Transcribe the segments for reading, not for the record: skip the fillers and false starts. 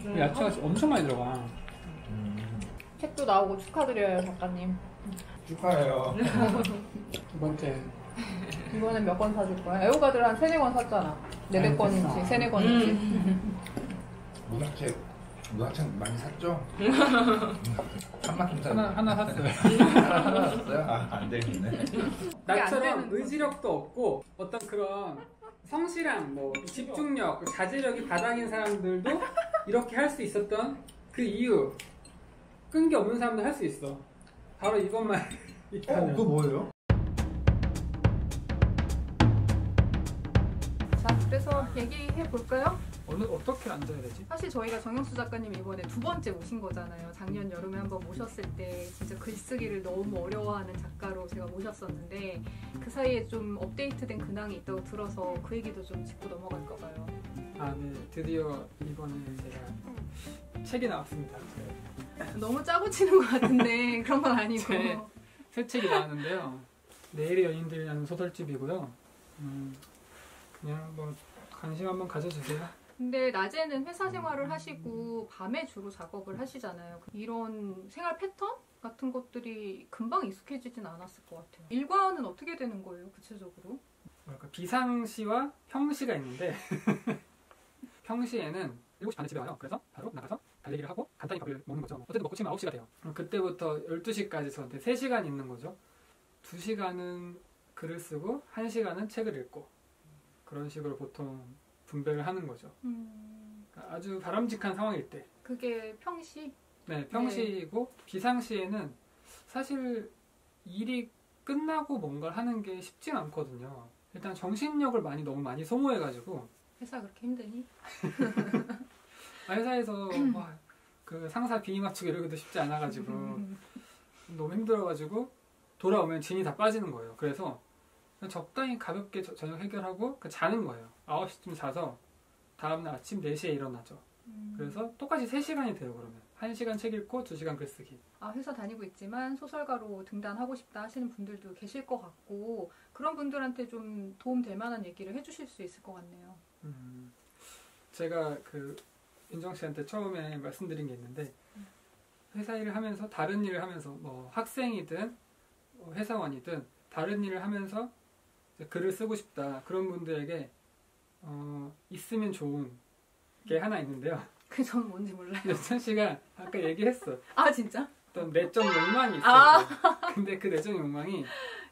야채가 엄청 많이 들어가. 책도 나오고 축하드려요, 작가님. 축하해요. 두 번째. 이번엔 몇 권 사줄 거야? 애호가들 한 3-4권 샀잖아. 4-4권인지 3-4권인지. 문학책 많이 샀죠? 한마큼 하나 샀어요. 하나 샀어요? 안 되겠네. 나처럼 의지력도 없고 어떤 그런 성실함, 뭐 집중력, 자제력이 바닥인 사람들도 이렇게 할 수 있었던 그 이유. 끈기 없는 사람도 할 수 있어. 바로 이것만 있다면. 그거 뭐예요? 자, 그래서 얘기해 볼까요? 어떻게 앉아야 되지? 사실 저희가 정영수 작가님 이번에 2번째 모신 거잖아요. 작년 여름에 한번 모셨을 때 진짜 글쓰기를 너무 어려워하는 작가로 제가 모셨었는데 그 사이에 좀 업데이트된 근황이 있다고 들어서 그 얘기도 좀 짚고 넘어갈까 봐요. 아, 네. 드디어 이번에 제가 책이 나왔습니다. 너무 짜고 치는 것 같은데 그런 건 아니고. 새 책이 나왔는데요. 내일의 연인들이라는 소설집이고요. 그냥 뭐 관심 한번 가져주세요. 근데 낮에는 회사 생활을 하시고 밤에 주로 작업을 하시잖아요. 이런 생활 패턴 같은 것들이 금방 익숙해지진 않았을 것 같아요. 일과는 어떻게 되는 거예요, 구체적으로? 뭐랄까, 비상시와 평시가 있는데 평시에는 7시 반에 집에 와요. 그래서 바로 나가서 달리기를 하고 간단히 밥을 먹는 거죠. 어쨌든 먹고 치면 9시가 돼요. 그때부터 12시까지 저한테 3시간 있는 거죠. 2시간은 글을 쓰고 1시간은 책을 읽고 그런 식으로 보통 분배를 하는 거죠. 그러니까 아주 바람직한 상황일 때. 그게 평시? 네, 평시이고 비상시에는 사실 일이 끝나고 뭔가를 하는 게 쉽진 않거든요. 일단 정신력을 너무 많이 소모해가지고. 회사 그렇게 힘드니? 회사에서 그 상사 비위 맞추기 이런 것도 쉽지 않아가지고 너무 힘들어가지고 돌아오면 진이 다 빠지는 거예요. 그래서 적당히 가볍게 저녁 해결하고 자는 거예요. 9시쯤 자서 다음날 아침 4시에 일어나죠. 그래서 똑같이 3시간이 돼요. 그러면 1시간 책 읽고 2시간 글쓰기. 회사 다니고 있지만 소설가로 등단하고 싶다 하시는 분들도 계실 것 같고 그런 분들한테 좀 도움될 만한 얘기를 해주실 수 있을 것 같네요. 제가 윤정 씨한테 처음에 말씀드린 게 있는데 회사 일을 하면서 다른 일을 하면서 뭐 학생이든 회사원이든 다른 일을 하면서 글을 쓰고 싶다 그런 분들에게 있으면 좋은 게 하나 있는데요. 그게 저는 뭔지 몰라요. 여천 씨가 아까 얘기했어. 아 진짜? 어떤 내적 욕망이 있어요. 근데 그 내적 욕망이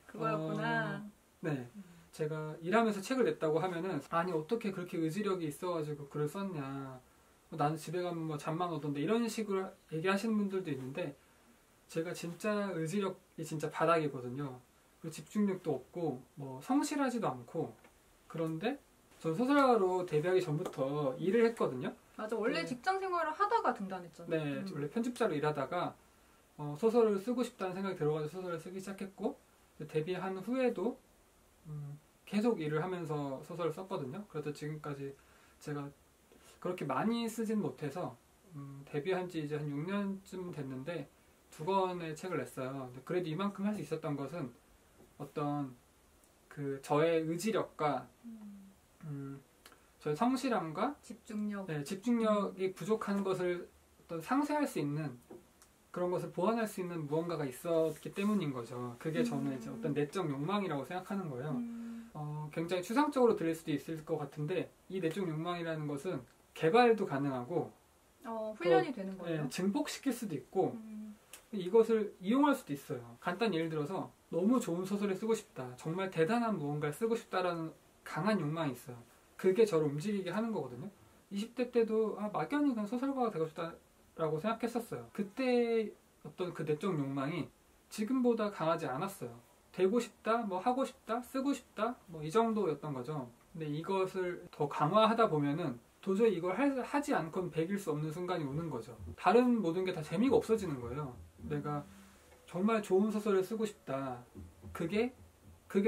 그거였구나. 네. 제가 일하면서 책을 냈다고 하면은 아니 어떻게 그렇게 의지력이 있어가지고 글을 썼냐. 나는 집에 가면 뭐 잠만 오던데 이런 식으로 얘기하시는 분들도 있는데 제가 진짜 의지력이 진짜 바닥이거든요. 그리고 집중력도 없고 뭐 성실하지도 않고 그런데 전 소설가로 데뷔하기 전부터 일을 했거든요. 맞아. 원래 직장 생활을 하다가 등단했잖아요. 네. 원래 편집자로 일하다가 소설을 쓰고 싶다는 생각이 들어가지고 소설을 쓰기 시작했고 데뷔한 후에도 계속 일을 하면서 소설을 썼거든요. 그래서 지금까지 제가 그렇게 많이 쓰진 못해서 데뷔한 지 이제 한 6년쯤 됐는데 2권의 책을 냈어요. 근데 그래도 이만큼 할 수 있었던 것은 어떤 저의 의지력과 저의 성실함과 집중력. 네, 집중력이 부족한 것을 어떤 상쇄할 수 있는 그런 것을 보완할 수 있는 무언가가 있었기 때문인 거죠. 그게 저는 이제 어떤 내적 욕망이라고 생각하는 거예요. 굉장히 추상적으로 들릴 수도 있을 것 같은데 이 내적 욕망이라는 것은 개발도 가능하고 훈련이 되는 거예요. 네, 증폭시킬 수도 있고 이것을 이용할 수도 있어요. 간단히 예를 들어서 너무 좋은 소설을 쓰고 싶다. 정말 대단한 무언가를 쓰고 싶다라는 강한 욕망이 있어요. 그게 저를 움직이게 하는 거거든요. 20대 때도 막연히 그냥 소설가가 되고 싶다라고 생각했었어요. 그때 어떤 그 내적 욕망이 지금보다 강하지 않았어요. 되고 싶다, 뭐 하고 싶다, 쓰고 싶다, 뭐 이 정도였던 거죠. 근데 이것을 더 강화하다 보면은 도저히 이걸 하지 않고는 배길 수 없는 순간이 오는 거죠. 다른 모든 게 다 재미가 없어지는 거예요. 내가 정말 좋은 소설을 쓰고 싶다. 그게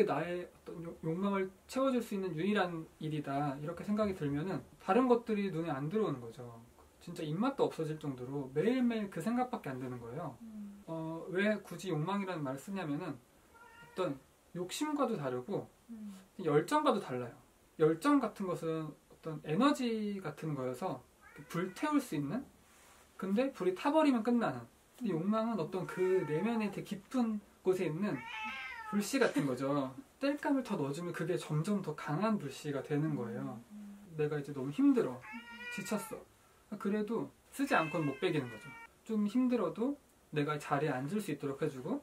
나의 어떤 욕망을 채워줄 수 있는 유일한 일이다. 이렇게 생각이 들면은 다른 것들이 눈에 안 들어오는 거죠. 진짜 입맛도 없어질 정도로 매일매일 그 생각밖에 안 드는 거예요. 왜 굳이 욕망이라는 말을 쓰냐면은 어떤 욕심과도 다르고 열정과도 달라요. 열정 같은 것은 어떤 에너지 같은 거여서 불태울 수 있는? 근데 불이 타버리면 끝나는. 이 욕망은 어떤 그 내면의 되게 깊은 곳에 있는 불씨 같은 거죠. 땔감을 더 넣어주면 그게 점점 더 강한 불씨가 되는 거예요. 내가 이제 너무 힘들어. 지쳤어. 그래도 쓰지 않고는 못 베기는 거죠. 좀 힘들어도 내가 자리에 앉을 수 있도록 해주고,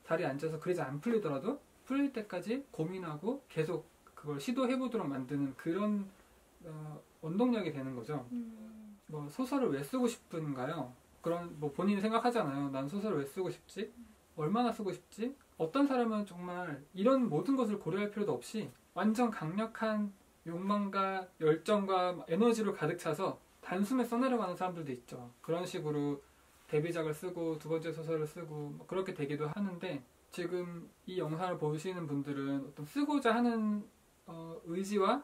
자리에 앉아서 그러지 안 풀리더라도 풀릴 때까지 고민하고 계속 그걸 시도해보도록 만드는 그런 원동력이 되는 거죠. 뭐 소설을 왜 쓰고 싶은가요? 그런 뭐 본인이 생각하잖아요. 난 소설을 왜 쓰고 싶지? 얼마나 쓰고 싶지? 어떤 사람은 정말 이런 모든 것을 고려할 필요도 없이 완전 강력한 욕망과 열정과 에너지로 가득 차서 단숨에 써내려고 하는 사람들도 있죠. 그런 식으로 데뷔작을 쓰고 두 번째 소설을 쓰고 뭐 그렇게 되기도 하는데, 지금 이 영상을 보시는 분들은 어떤 쓰고자 하는 의지와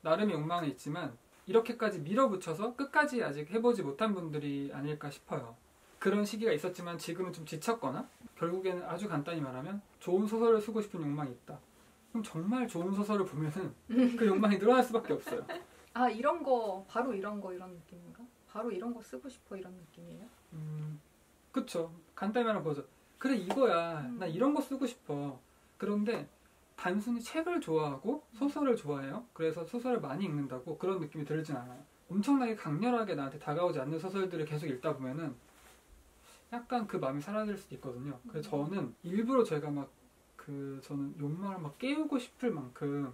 나름의 욕망은 있지만 이렇게까지 밀어붙여서 끝까지 아직 해보지 못한 분들이 아닐까 싶어요. 그런 시기가 있었지만 지금은 좀 지쳤거나, 결국에는 아주 간단히 말하면 좋은 소설을 쓰고 싶은 욕망이 있다. 그럼 정말 좋은 소설을 보면은 그 욕망이 늘어날 수밖에 없어요. 아, 이런 거 바로 이런 느낌인가? 바로 이런 거 쓰고 싶어 이런 느낌이에요? 그쵸. 간단히 말하면 그거죠. 그래 이거야. 나 이런 거 쓰고 싶어. 그런데 단순히 책을 좋아하고 소설을 좋아해요. 그래서 소설을 많이 읽는다고 그런 느낌이 들진 않아요. 엄청나게 강렬하게 나한테 다가오지 않는 소설들을 계속 읽다 보면은 약간 그 마음이 사라질 수도 있거든요. 그래서 저는 일부러 제가 막 저는 욕망을 막 깨우고 싶을 만큼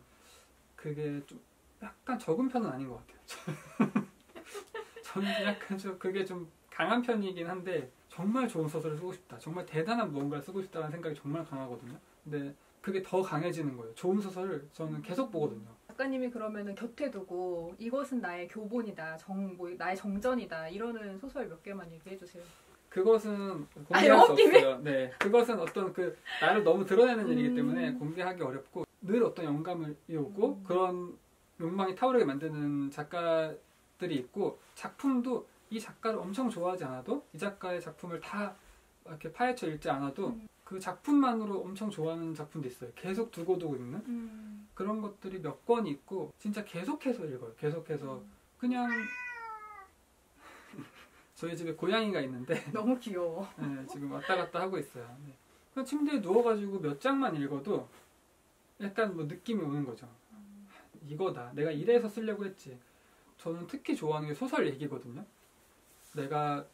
그게 좀 약간 적은 편은 아닌 것 같아요. 저는 약간 좀 그게 좀 강한 편이긴 한데, 정말 좋은 소설을 쓰고 싶다, 정말 대단한 무언가를 쓰고 싶다는 생각이 정말 강하거든요. 근데 그게 더 강해지는 거예요. 좋은 소설을 저는 계속 보거든요. 작가님이 그러면은 곁에 두고 이것은 나의 교본이다, 나의 정전이다 이러는 소설 몇 개만 얘기해 주세요. 그것은 공개할 수 없어요. 네, 그것은 어떤 나를 너무 드러내는 일이기 때문에 공개하기 어렵고, 늘 어떤 영감을 이오고 그런 욕망이 타오르게 만드는 작가들이 있고, 작품도 이 작가를 엄청 좋아하지 않아도, 이 작가의 작품을 다 이렇게 파헤쳐 읽지 않아도 그 작품만으로 엄청 좋아하는 작품도 있어요. 계속 두고두고 읽는 그런 것들이 몇 권이 있고, 진짜 계속해서 읽어요. 계속해서 그냥 저희 집에 고양이가 있는데 너무 귀여워. 네, 지금 왔다 갔다 하고 있어요. 네. 그냥 침대에 누워가지고 몇 장만 읽어도 약간 뭐 느낌이 오는 거죠. 이거다. 내가 이래서 쓰려고 했지. 저는 특히 좋아하는 게 소설 얘기거든요. 내가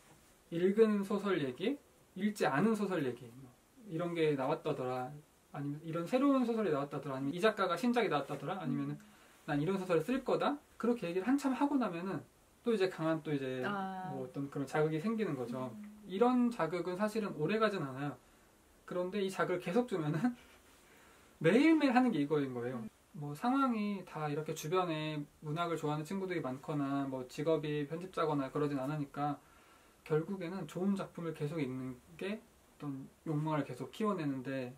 읽은 소설 얘기, 읽지 않은 소설 얘기, 뭐 이런 게 나왔다더라, 아니면 이런 새로운 소설이 나왔다더라, 아니면 이 작가가 신작이 나왔다더라, 아니면 난 이런 소설을 쓸 거다. 그렇게 얘기를 한참 하고 나면은 또 이제 강한 또 이제 뭐 어떤 그런 자극이 생기는 거죠. 이런 자극은 사실은 오래 가진 않아요. 그런데 이 자극을 계속 주면은 매일매일 하는 게 이거인 거예요. 뭐 상황이 다 이렇게 주변에 문학을 좋아하는 친구들이 많거나 뭐 직업이 편집자거나 그러진 않으니까 결국에는 좋은 작품을 계속 읽는 게 어떤 욕망을 계속 키워내는데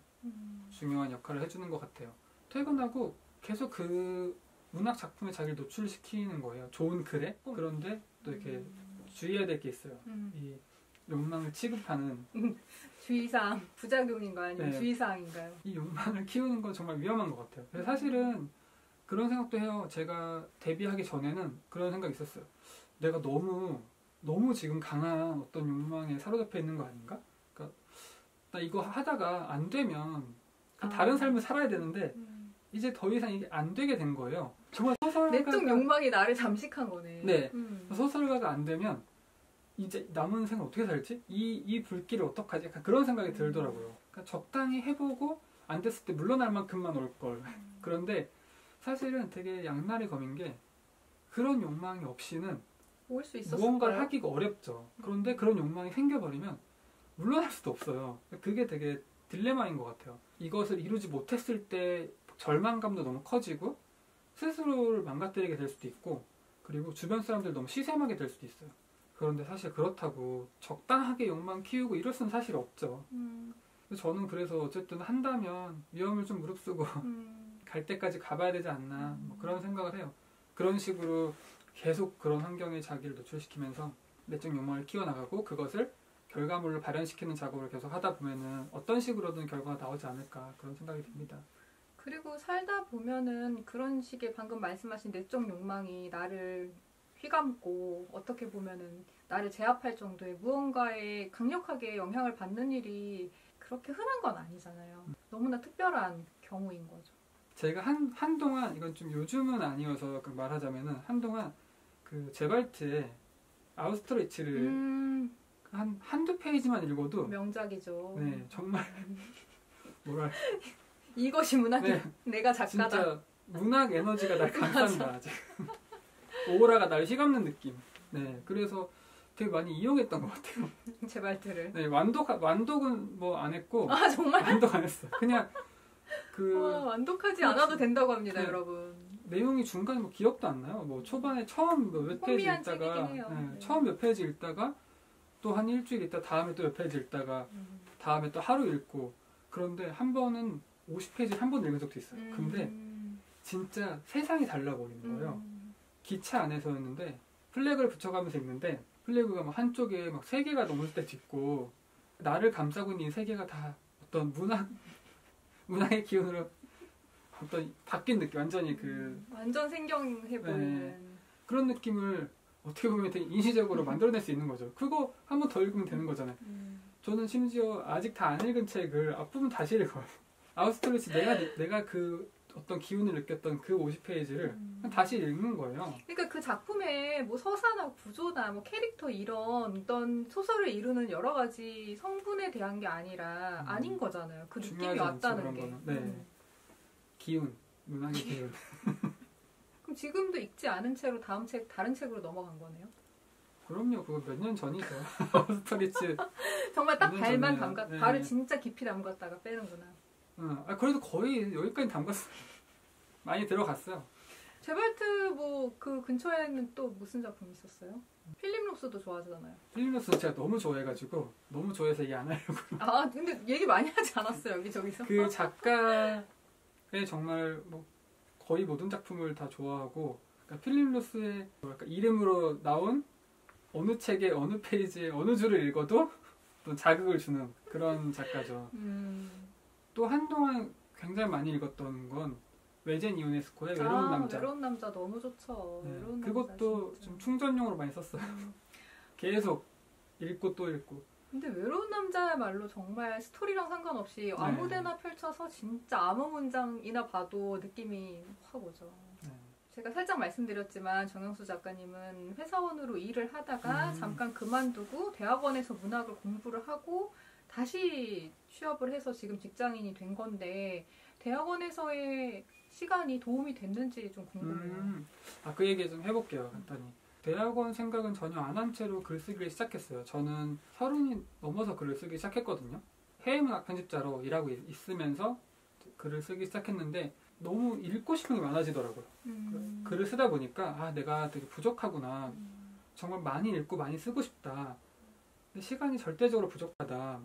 중요한 역할을 해주는 것 같아요. 퇴근하고 계속 그 문학 작품에 자기를 노출시키는 거예요. 좋은 글에. 그런데 또 이렇게 주의해야 될 게 있어요. 이 욕망을 취급하는 주의사항, 부작용인가요? 아니면 네. 주의사항인가요? 이 욕망을 키우는 건 정말 위험한 것 같아요. 그래서 사실은 그런 생각도 해요. 제가 데뷔하기 전에는 그런 생각이 있었어요. 내가 너무 지금 강한 어떤 욕망에 사로잡혀 있는 거 아닌가? 그러니까 나 이거 하다가 안 되면 다른 삶을 살아야 되는데 이제 더 이상 이게 안 되게 된 거예요. 정말 내적 욕망이 나를 잠식한 거네. 네. 소설가가 안 되면 이제 남은 생을 어떻게 살지? 이 불길을 어떡하지? 약간 그런 생각이 들더라고요. 그러니까 적당히 해보고 안 됐을 때 물러날 만큼만 올 걸. 그런데 사실은 되게 양날의 검인 게, 그런 욕망이 없이는 올 수 있었을까요? 무언가를 하기가 어렵죠. 그런데 그런 욕망이 생겨버리면 물러날 수도 없어요. 그게 되게 딜레마인 것 같아요. 이것을 이루지 못했을 때 절망감도 너무 커지고 스스로를 망가뜨리게 될 수도 있고, 그리고 주변 사람들 너무 시샘하게 될 수도 있어요. 그런데 사실 그렇다고 적당하게 욕망 키우고 이럴 수는 사실 없죠. 저는 그래서 어쨌든 한다면 위험을 좀 무릅쓰고 갈 때까지 가봐야 되지 않나, 뭐 그런 생각을 해요. 그런 식으로 계속 그런 환경에 자기를 노출시키면서 내적 욕망을 키워나가고 그것을 결과물로 발현시키는 작업을 계속 하다 보면은 어떤 식으로든 결과가 나오지 않을까, 그런 생각이 듭니다. 그리고 살다 보면은 그런 식의 방금 말씀하신 내적 욕망이 나를 휘감고 어떻게 보면은 나를 제압할 정도의 무언가에 강력하게 영향을 받는 일이 그렇게 흔한 건 아니잖아요. 너무나 특별한 경우인 거죠. 제가 한동안, 이건 좀 요즘은 아니어서 말하자면은, 한동안 그 제발트의 아우스트리츠를 한두 페이지만 읽어도 명작이죠. 네, 정말 뭐랄까, 이것이 문학이 네, 내가 작가다. 진짜 문학 에너지가 날 감싼다. 지금 오라가 날 휘감는 느낌. 네, 그래서 되게 많이 이용했던 것 같아요. 제발트를. 네, 완독은 뭐 안 했고. 아 정말? 완독 안 했어. 그냥 와, 완독하지 않아도 된다고 합니다, 네. 여러분. 내용이 중간에 뭐 기억도 안 나요. 뭐 초반에 처음 몇 페이지 혼미한 읽다가, 책이긴 해요. 네. 처음 몇 페이지 읽다가 또 한 일주일 있다 다음에 또 몇 페이지 읽다가 다음에 또 하루 읽고. 그런데 한 번은 50페이지 한 번 읽은 적도 있어요. 근데 진짜 세상이 달라버리는 거예요. 기차 안에서였는데 플래그를 붙여가면서 읽는데 플래그가 막 한쪽에 막 3개가 넘을 때도 있고, 나를 감싸고 있는 이 3개가 다 어떤 문학의 기운으로 어떤 바뀐 느낌, 완전히 완전 생경해 보이는. 네. 그런 느낌을 어떻게 보면 되게 인시적으로 만들어낼 수 있는 거죠. 그거 한 번 더 읽으면 되는 거잖아요. 저는 심지어 아직 다 안 읽은 책을 앞부분 다시 읽어요. 아우스트리츠 내가 그 어떤 기운을 느꼈던 그 50페이지를 다시 읽는 거예요. 그러니까 그 작품의 뭐 서사나 구조나 뭐 캐릭터 이런 어떤 소설을 이루는 여러 가지 성분에 대한 게 아니라 아닌 거잖아요. 그 느낌이 왔다는 게. 네. 기운, 문학의 기운. 그럼 지금도 읽지 않은 채로 다른 책으로 넘어간 거네요? 그럼요. 그거 몇 년 전이죠. 아우스트리츠. 정말 딱 몇 년 발만 전이에요. 담갔, 네. 발을 진짜 깊이 담갔다가 빼는구나. 그래도 거의 여기까지 담갔어요. 많이 들어갔어요. 제발트 뭐 그 근처에는 또 무슨 작품이 있었어요? 필립 로스도 좋아하잖아요. 필립 로스는 제가 너무 좋아해가지고 너무 좋아해서 얘기 안 하려고. 아 근데 얘기 많이 하지 않았어요 여기저기서? 그 작가의 정말 뭐 거의 모든 작품을 다 좋아하고, 그러니까 필립 로스의 뭐랄까 이름으로 나온 어느 책의 어느 페이지에 어느 줄을 읽어도 또 자극을 주는 그런 작가죠. 또 한동안 굉장히 많이 읽었던 건 외젠 이오네스코의 외로운 남자. 외로운 남자 너무 좋죠. 네, 외로운 그것도 남자, 좀 충전용으로 많이 썼어요. 계속 읽고 또 읽고. 근데 외로운 남자야말로 정말 스토리랑 상관없이 아무데나 펼쳐서 진짜 아무 문장이나 봐도 느낌이 확 오죠. 네. 제가 살짝 말씀드렸지만 정영수 작가님은 회사원으로 일을 하다가 잠깐 그만두고 대학원에서 문학을 공부를 하고 다시 취업을 해서 지금 직장인이 된 건데 대학원에서의 시간이 도움이 됐는지 좀 궁금해요. 그 얘기 좀 해볼게요. 간단히. 대학원 생각은 전혀 안 한 채로 글쓰기를 시작했어요. 저는 30이 넘어서 글을 쓰기 시작했거든요. 해외문학 편집자로 일하고 있으면서 글을 쓰기 시작했는데 너무 읽고 싶은 게 많아지더라고요. 글을 쓰다 보니까 내가 되게 부족하구나. 정말 많이 읽고 많이 쓰고 싶다. 근데 시간이 절대적으로 부족하다.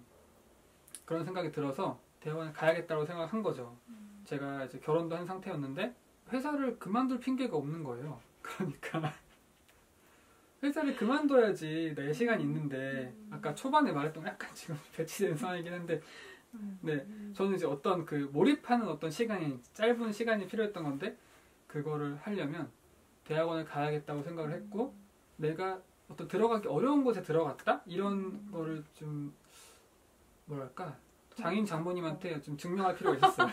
그런 생각이 들어서 대학원에 가야겠다고 생각한 거죠. 제가 이제 결혼도 한 상태였는데 회사를 그만둘 핑계가 없는 거예요. 그러니까 회사를 그만둬야지 내 시간이 있는데, 아까 초반에 말했던 약간 지금 배치된 상황이긴 한데, 네, 저는 이제 어떤 몰입하는 어떤 시간이, 짧은 시간이 필요했던 건데, 그거를 하려면 대학원을 가야겠다고 생각을 했고, 내가 어떤 들어가기 어려운 곳에 들어갔다? 이런 거를 좀, 뭐랄까, 장인 장모님한테 좀 증명할 필요가 있었어요.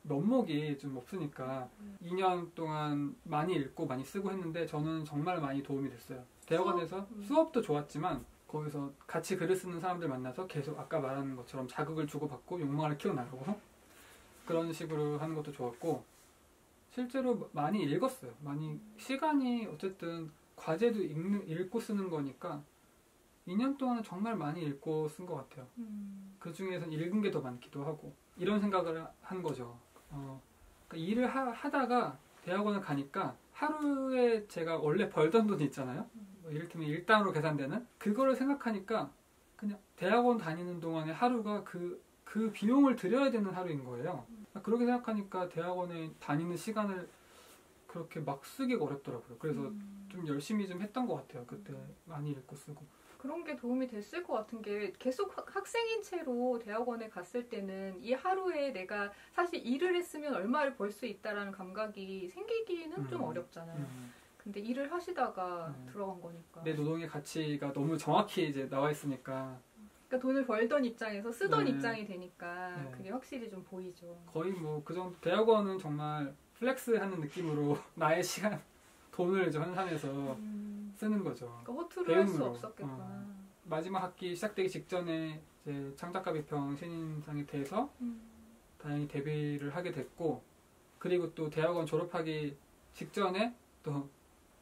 면목이 좀 없으니까 2년 동안 많이 읽고 많이 쓰고 했는데 저는 정말 많이 도움이 됐어요. 대학원에서 수업도 좋았지만 거기서 같이 글을 쓰는 사람들 만나서 계속 아까 말하는 것처럼 자극을 주고받고 욕망을 키워나가고 그런 식으로 하는 것도 좋았고, 실제로 많이 읽었어요. 많이 시간이 어쨌든 과제도 읽고 쓰는 거니까 2년 동안은 정말 많이 읽고 쓴 것 같아요. 그 중에서 읽은 게 더 많기도 하고 이런 생각을 한 거죠. 그러니까 일을 하다가 대학원을 가니까 하루에 제가 원래 벌던 돈이 있잖아요. 뭐 이를테면 일당으로 계산되는 그거를 생각하니까 그냥 대학원 다니는 동안에 하루가 그 비용을 들여야 되는 하루인 거예요. 그렇게 생각하니까 대학원에 다니는 시간을 그렇게 막 쓰기가 어렵더라고요. 그래서 좀 열심히 좀 했던 것 같아요. 그때 많이 읽고 쓰고. 그런 게 도움이 됐을 것 같은 게 계속 학생인 채로 대학원에 갔을 때는 이 하루에 내가 사실 일을 했으면 얼마를 벌 수 있다라는 감각이 생기기는 좀 어렵잖아요. 근데 일을 하시다가 네. 들어간 거니까. 내 노동의 가치가 너무 정확히 이제 나와 있으니까 그러니까 돈을 벌던 입장에서 쓰던 네. 입장이 되니까 네. 그게 확실히 좀 보이죠. 거의 뭐 그 정도. 대학원은 정말 플렉스하는 느낌으로 나의 시간, 돈을 이제 환산해서 쓰는 거죠. 그러니까 허투루 할 수 배움으로. 없었겠구나. 마지막 학기 시작되기 직전에 이제 창작가 비평 신인상에 대해서 다행히 데뷔를 하게 됐고, 그리고 또 대학원 졸업하기 직전에 또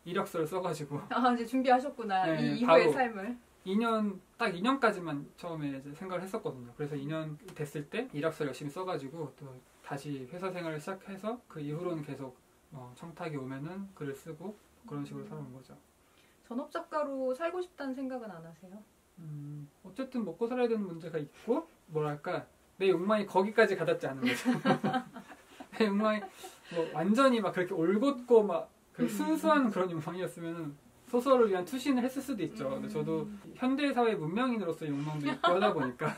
이력서를 써가지고 아, 이제 준비하셨구나. 네, 이 이후의 바로 삶을. 2년, 딱 2년까지만 처음에 이제 생각을 했었거든요. 그래서 2년 됐을 때 이력서 열심히 써가지고 또 다시 회사 생활을 시작해서 그 이후로는 계속 청탁이 오면은 글을 쓰고 그런 식으로 살아온 거죠. 전업 작가로 살고 싶다는 생각은 안 하세요? 어쨌든 먹고 살아야 되는 문제가 있고, 뭐랄까, 내 욕망이 거기까지 가닿지 않은 거죠. 내 욕망이 뭐 완전히 막 그렇게 올곧고 막 그 순수한 그런 욕망이었으면은 소설을 위한 투신을 했을 수도 있죠. 근데 저도 현대사회 문명인으로서 욕망도 있고 하다 보니까.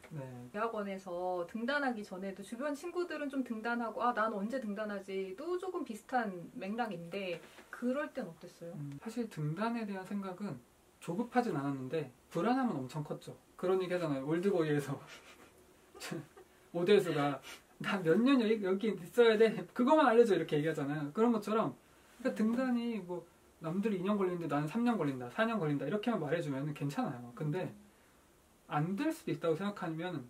네. 대학원에서 등단하기 전에도 주변 친구들은 좀 등단하고 아, 난 언제 등단하지도 조금 비슷한 맥락인데 그럴 땐 어땠어요? 사실 등단에 대한 생각은 조급하진 않았는데 불안함은 엄청 컸죠. 그런 얘기 하잖아요. 올드보이에서 모델수가 나 몇 년 여기 있어야 돼. 그거만 알려줘. 이렇게 얘기하잖아요. 그런 것처럼 그러니까 등단이 뭐 남들이 2년 걸리는데 나는 3년 걸린다, 4년 걸린다 이렇게만 말해주면 괜찮아요. 근데 안 될 수도 있다고 생각하면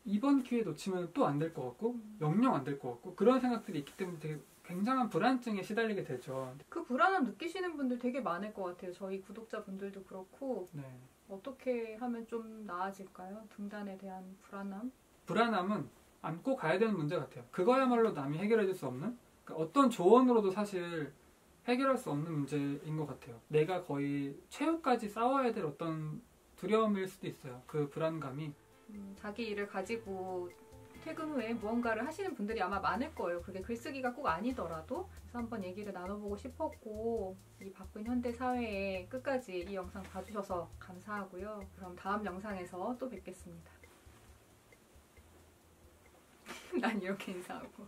이번 기회 놓치면 또 안 될 것 같고 영영 안 될 것 같고 그런 생각들이 있기 때문에 되게 굉장한 불안증에 시달리게 되죠. 그 불안함 느끼시는 분들 되게 많을 것 같아요. 저희 구독자분들도 그렇고 네. 어떻게 하면 좀 나아질까요? 등단에 대한 불안함? 불안함은 안고 가야 되는 문제 같아요. 그거야말로 남이 해결해 줄 수 없는, 그러니까 어떤 조언으로도 사실 해결할 수 없는 문제인 것 같아요. 내가 거의 최후까지 싸워야 될 어떤 두려움일 수도 있어요. 그 불안감이. 자기 일을 가지고 퇴근 후에 무언가를 하시는 분들이 아마 많을 거예요. 그게 글쓰기가 꼭 아니더라도. 그래서 한번 얘기를 나눠보고 싶었고, 이 바쁜 현대 사회에 끝까지 이 영상 봐주셔서 감사하고요. 그럼 다음 영상에서 또 뵙겠습니다. 난 이렇게 인사하고.